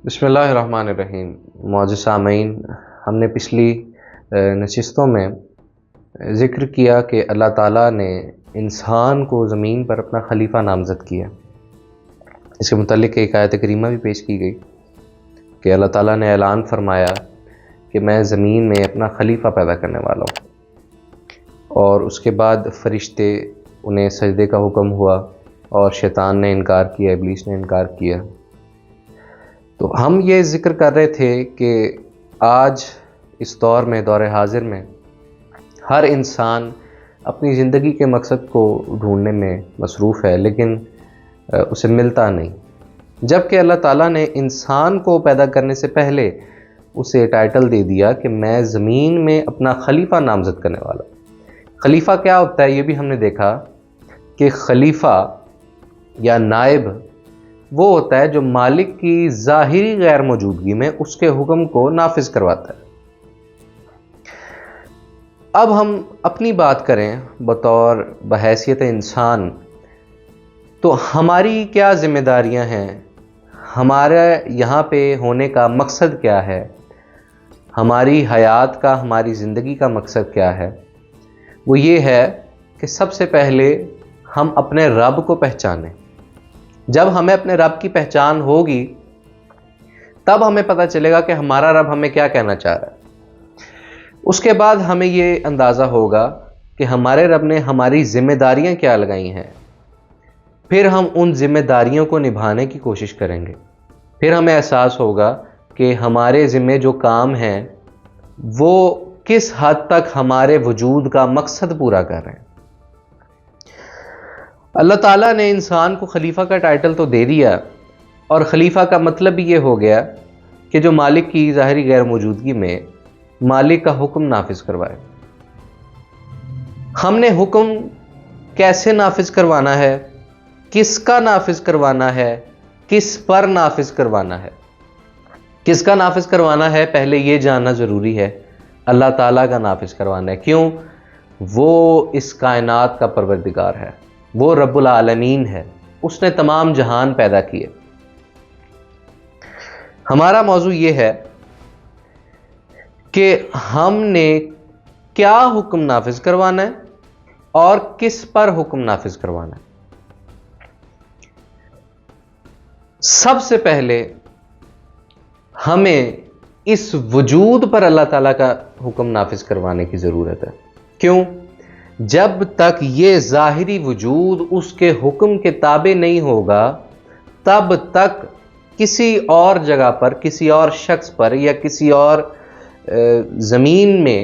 بسم اللہ الرحمن الرحیم۔ معزز سامعین، ہم نے پچھلی نشستوں میں ذکر کیا کہ اللہ تعالیٰ نے انسان کو زمین پر اپنا خلیفہ نامزد کیا۔ اس کے متعلق ایک آیت کریمہ بھی پیش کی گئی کہ اللہ تعالیٰ نے اعلان فرمایا کہ میں زمین میں اپنا خلیفہ پیدا کرنے والا ہوں، اور اس کے بعد فرشتے انہیں سجدے کا حکم ہوا اور شیطان نے انکار کیا، ابلیس نے انکار کیا۔ تو ہم یہ ذکر کر رہے تھے کہ آج اس دور میں، دور حاضر میں، ہر انسان اپنی زندگی کے مقصد کو ڈھونڈنے میں مصروف ہے، لیکن اسے ملتا نہیں، جبکہ اللہ تعالیٰ نے انسان کو پیدا کرنے سے پہلے اسے ٹائٹل دے دیا کہ میں زمین میں اپنا خلیفہ نامزد کرنے والا ہوں۔ خلیفہ کیا ہوتا ہے یہ بھی ہم نے دیکھا کہ خلیفہ یا نائب وہ ہوتا ہے جو مالک کی ظاہری غیر موجودگی میں اس کے حکم کو نافذ کرواتا ہے۔ اب ہم اپنی بات کریں بطور بحیثیت انسان، تو ہماری کیا ذمہ داریاں ہیں، ہمارے یہاں پہ ہونے کا مقصد کیا ہے، ہماری حیات کا، ہماری زندگی کا مقصد کیا ہے؟ وہ یہ ہے کہ سب سے پہلے ہم اپنے رب کو پہچانیں۔ جب ہمیں اپنے رب کی پہچان ہوگی تب ہمیں پتہ چلے گا کہ ہمارا رب ہمیں کیا کہنا چاہ رہا ہے۔ اس کے بعد ہمیں یہ اندازہ ہوگا کہ ہمارے رب نے ہماری ذمہ داریاں کیا لگائی ہیں، پھر ہم ان ذمہ داریوں کو نبھانے کی کوشش کریں گے۔ پھر ہمیں احساس ہوگا کہ ہمارے ذمہ جو کام ہیں وہ کس حد تک ہمارے وجود کا مقصد پورا کر رہے ہیں۔ اللہ تعالیٰ نے انسان کو خلیفہ کا ٹائٹل تو دے دیا، اور خلیفہ کا مطلب بھی یہ ہو گیا کہ جو مالک کی ظاہری غیر موجودگی میں مالک کا حکم نافذ کروائے۔ ہم نے حکم کیسے نافذ کروانا ہے، کس کا نافذ کروانا ہے، کس پر نافذ کروانا ہے؟ کس کا نافذ کروانا ہے پہلے یہ جاننا ضروری ہے۔ اللہ تعالیٰ کا نافذ کروانا ہے۔ کیوں؟ وہ اس کائنات کا پروردگار ہے، وہ رب العالمین ہے، اس نے تمام جہان پیدا کیے۔ ہمارا موضوع یہ ہے کہ ہم نے کیا حکم نافذ کروانا ہے اور کس پر حکم نافذ کروانا ہے۔ سب سے پہلے ہمیں اس وجود پر اللہ تعالیٰ کا حکم نافذ کروانے کی ضرورت ہے۔ کیوں؟ جب تک یہ ظاہری وجود اس کے حکم کے تابع نہیں ہوگا تب تک کسی اور جگہ پر، کسی اور شخص پر یا کسی اور زمین میں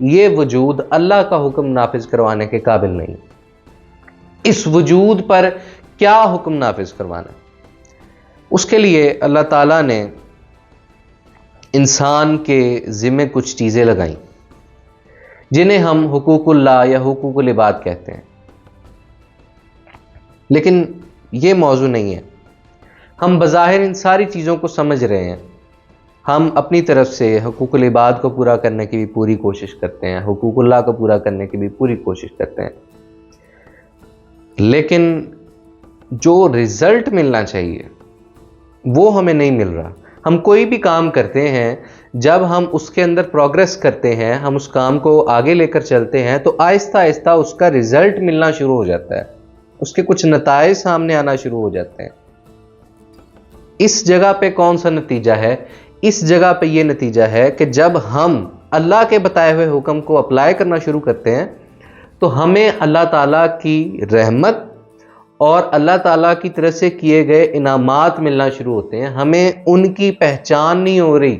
یہ وجود اللہ کا حکم نافذ کروانے کے قابل نہیں۔ اس وجود پر کیا حکم نافذ کروانا ہے؟ اس کے لیے اللہ تعالیٰ نے انسان کے ذمہ کچھ چیزیں لگائیں جنہیں ہم حقوق اللہ یا حقوق العباد کہتے ہیں، لیکن یہ موضوع نہیں ہے۔ ہم بظاہر ان ساری چیزوں کو سمجھ رہے ہیں، ہم اپنی طرف سے حقوق العباد کو پورا کرنے کی بھی پوری کوشش کرتے ہیں، حقوق اللہ کو پورا کرنے کی بھی پوری کوشش کرتے ہیں، لیکن جو رزلٹ ملنا چاہیے وہ ہمیں نہیں مل رہا۔ ہم کوئی بھی کام کرتے ہیں، جب ہم اس کے اندر پروگریس کرتے ہیں، ہم اس کام کو آگے لے کر چلتے ہیں تو آہستہ آہستہ اس کا رزلٹ ملنا شروع ہو جاتا ہے، اس کے کچھ نتائج سامنے آنا شروع ہو جاتے ہیں۔ اس جگہ پہ کون سا نتیجہ ہے؟ اس جگہ پہ یہ نتیجہ ہے کہ جب ہم اللہ کے بتائے ہوئے حکم کو اپلائی کرنا شروع کرتے ہیں تو ہمیں اللہ تعالیٰ کی رحمت اور اللہ تعالیٰ کی طرف سے کیے گئے انعامات ملنا شروع ہوتے ہیں۔ ہمیں ان کی پہچان نہیں ہو رہی،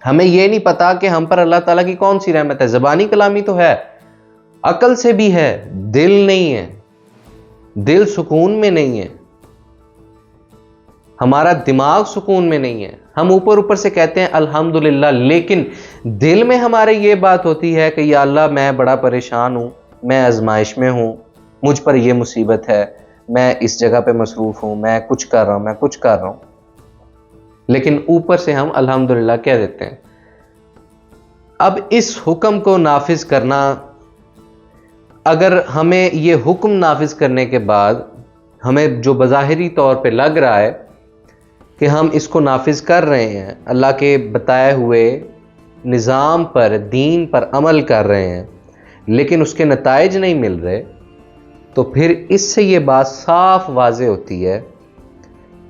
ہمیں یہ نہیں پتا کہ ہم پر اللہ تعالیٰ کی کون سی رحمت ہے۔ زبانی کلامی تو ہے، عقل سے بھی ہے، دل نہیں ہے، دل سکون میں نہیں ہے، ہمارا دماغ سکون میں نہیں ہے۔ ہم اوپر سے کہتے ہیں الحمدللہ، لیکن دل میں ہمارے یہ بات ہوتی ہے کہ یا اللہ میں بڑا پریشان ہوں، میں آزمائش میں ہوں، مجھ پر یہ مصیبت ہے، میں اس جگہ پہ مصروف ہوں، میں کچھ کر رہا ہوں، میں کچھ کر رہا ہوں، لیکن اوپر سے ہم الحمدللہ کہہ دیتے ہیں۔ اب اس حکم کو نافذ کرنا، اگر ہمیں یہ حکم نافذ کرنے کے بعد ہمیں جو بظاہری طور پہ لگ رہا ہے کہ ہم اس کو نافذ کر رہے ہیں، اللہ کے بتائے ہوئے نظام پر، دین پر عمل کر رہے ہیں، لیکن اس کے نتائج نہیں مل رہے، تو پھر اس سے یہ بات صاف واضح ہوتی ہے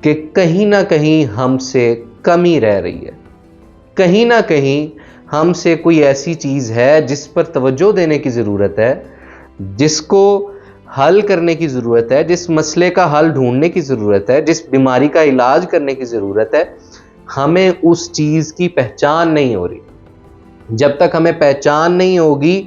کہ کہیں نہ کہیں ہم سے کمی رہ رہی ہے، کہیں نہ کہیں ہم سے کوئی ایسی چیز ہے جس پر توجہ دینے کی ضرورت ہے، جس کو حل کرنے کی ضرورت ہے، جس مسئلے کا حل ڈھونڈنے کی ضرورت ہے، جس بیماری کا علاج کرنے کی ضرورت ہے، ہمیں اس چیز کی پہچان نہیں ہو رہی۔ جب تک ہمیں پہچان نہیں ہوگی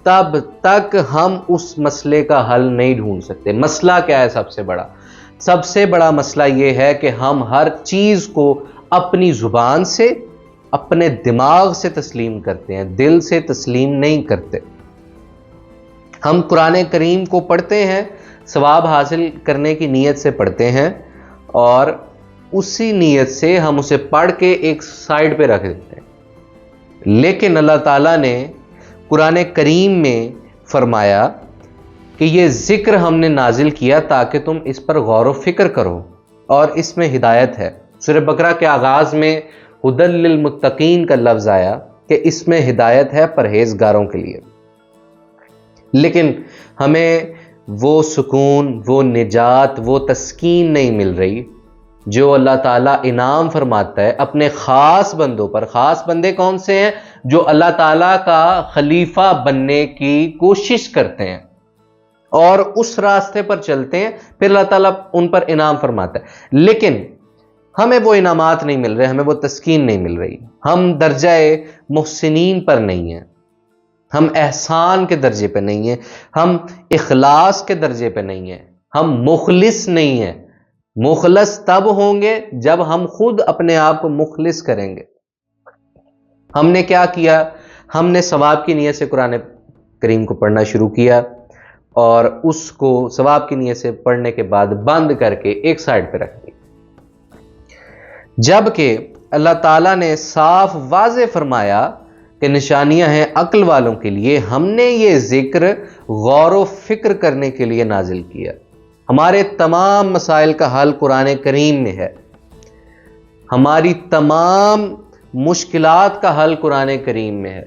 تب تک ہم اس مسئلے کا حل نہیں ڈھونڈ سکتے۔ مسئلہ کیا ہے؟ سب سے بڑا مسئلہ یہ ہے کہ ہم ہر چیز کو اپنی زبان سے، اپنے دماغ سے تسلیم کرتے ہیں، دل سے تسلیم نہیں کرتے۔ ہم قرآن کریم کو پڑھتے ہیں، ثواب حاصل کرنے کی نیت سے پڑھتے ہیں، اور اسی نیت سے ہم اسے پڑھ کے ایک سائیڈ پہ رکھ دیتے ہیں۔ لیکن اللہ تعالیٰ نے قرآن کریم میں فرمایا کہ یہ ذکر ہم نے نازل کیا تاکہ تم اس پر غور و فکر کرو، اور اس میں ہدایت ہے۔ سورہ بقرہ کے آغاز میں ھدی للمتقین کا لفظ آیا کہ اس میں ہدایت ہے پرہیزگاروں کے لیے، لیکن ہمیں وہ سکون، وہ نجات، وہ تسکین نہیں مل رہی جو اللہ تعالیٰ انعام فرماتا ہے اپنے خاص بندوں پر۔ خاص بندے کون سے ہیں؟ جو اللہ تعالیٰ کا خلیفہ بننے کی کوشش کرتے ہیں اور اس راستے پر چلتے ہیں، پھر اللہ تعالیٰ ان پر انعام فرماتا ہے۔ لیکن ہمیں وہ انعامات نہیں مل رہے، ہمیں وہ تسکین نہیں مل رہی، ہم درجہ محسنین پر نہیں ہیں، ہم احسان کے درجے پہ نہیں ہیں، ہم اخلاص کے درجے پہ نہیں ہیں، ہم مخلص نہیں ہیں۔ مخلص تب ہوں گے جب ہم خود اپنے آپ کو مخلص کریں گے۔ ہم نے کیا کیا؟ ہم نے ثواب کی نیت سے قرآن کریم کو پڑھنا شروع کیا، اور اس کو ثواب کی نیت سے پڑھنے کے بعد بند کر کے ایک سائیڈ پہ رکھ دیا، جبکہ اللہ تعالیٰ نے صاف واضح فرمایا کہ نشانیاں ہیں عقل والوں کے لیے۔ ہم نے یہ ذکر غور و فکر کرنے کے لیے نازل کیا۔ ہمارے تمام مسائل کا حل قرآن کریم میں ہے، ہماری تمام مشکلات کا حل قرآن کریم میں ہے،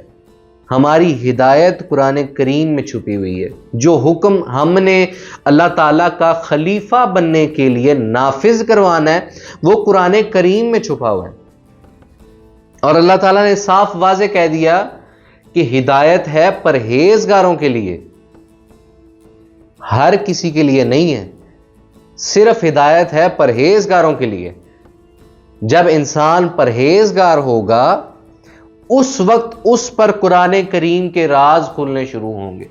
ہماری ہدایت قرآن کریم میں چھپی ہوئی ہے۔ جو حکم ہم نے اللہ تعالیٰ کا خلیفہ بننے کے لیے نافذ کروانا ہے وہ قرآن کریم میں چھپا ہوا ہے، اور اللہ تعالیٰ نے صاف واضح کہہ دیا کہ ہدایت ہے پرہیزگاروں کے لیے، ہر کسی کے لیے نہیں ہے، صرف ہدایت ہے پرہیزگاروں کے لیے۔ جب انسان پرہیزگار ہوگا اس وقت اس پر قرآن کریم کے راز کھلنے شروع ہوں گے۔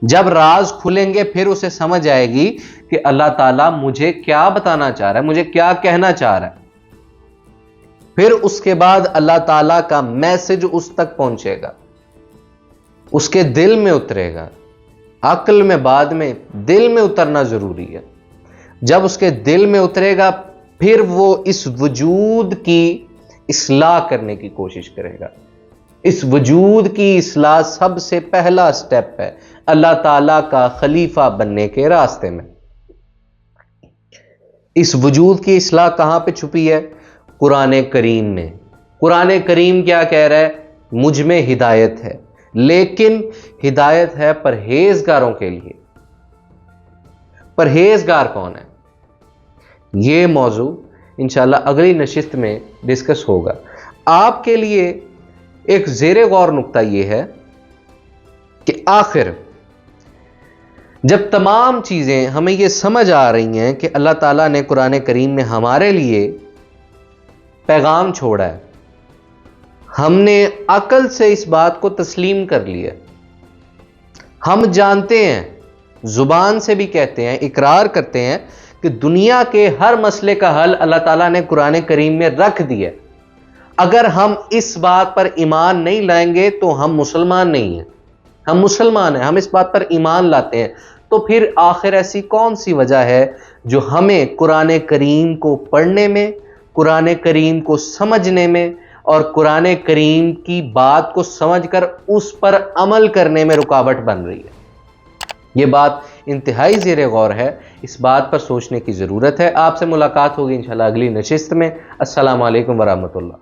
جب راز کھلیں گے پھر اسے سمجھ آئے گی کہ اللہ تعالیٰ مجھے کیا بتانا چاہ رہا ہے، مجھے کیا کہنا چاہ رہا ہے۔ پھر اس کے بعد اللہ تعالیٰ کا میسج اس تک پہنچے گا، اس کے دل میں اترے گا۔ عقل میں بعد میں، دل میں اترنا ضروری ہے۔ جب اس کے دل میں اترے گا پھر وہ اس وجود کی اصلاح کرنے کی کوشش کرے گا۔ اس وجود کی اصلاح سب سے پہلا سٹیپ ہے اللہ تعالیٰ کا خلیفہ بننے کے راستے میں۔ اس وجود کی اصلاح کہاں پہ چھپی ہے؟ قرآن کریم میں۔ قرآن کریم کیا کہہ رہا ہے؟ مجھ میں ہدایت ہے، لیکن ہدایت ہے پرہیزگاروں کے لیے۔ پرہیزگار کون ہے؟ یہ موضوع انشاءاللہ اگلی نشست میں ڈسکس ہوگا۔ آپ کے لیے ایک زیر غور نقطہ یہ ہے کہ آخر جب تمام چیزیں ہمیں یہ سمجھ آ رہی ہیں کہ اللہ تعالیٰ نے قرآن کریم میں ہمارے لیے پیغام چھوڑا ہے، ہم نے عقل سے اس بات کو تسلیم کر لیا، ہم جانتے ہیں، زبان سے بھی کہتے ہیں، اقرار کرتے ہیں کہ دنیا کے ہر مسئلے کا حل اللہ تعالیٰ نے قرآن کریم میں رکھ دیا۔ اگر ہم اس بات پر ایمان نہیں لائیں گے تو ہم مسلمان نہیں ہیں۔ ہم مسلمان ہیں، ہم اس بات پر ایمان لاتے ہیں، تو پھر آخر ایسی کون سی وجہ ہے جو ہمیں قرآن کریم کو پڑھنے میں، قرآن کریم کو سمجھنے میں اور قرآن کریم کی بات کو سمجھ کر اس پر عمل کرنے میں رکاوٹ بن رہی ہے؟ یہ بات انتہائی زیر غور ہے، اس بات پر سوچنے کی ضرورت ہے۔ آپ سے ملاقات ہوگی انشاءاللہ اگلی نشست میں۔ السلام علیکم ورحمۃ اللہ۔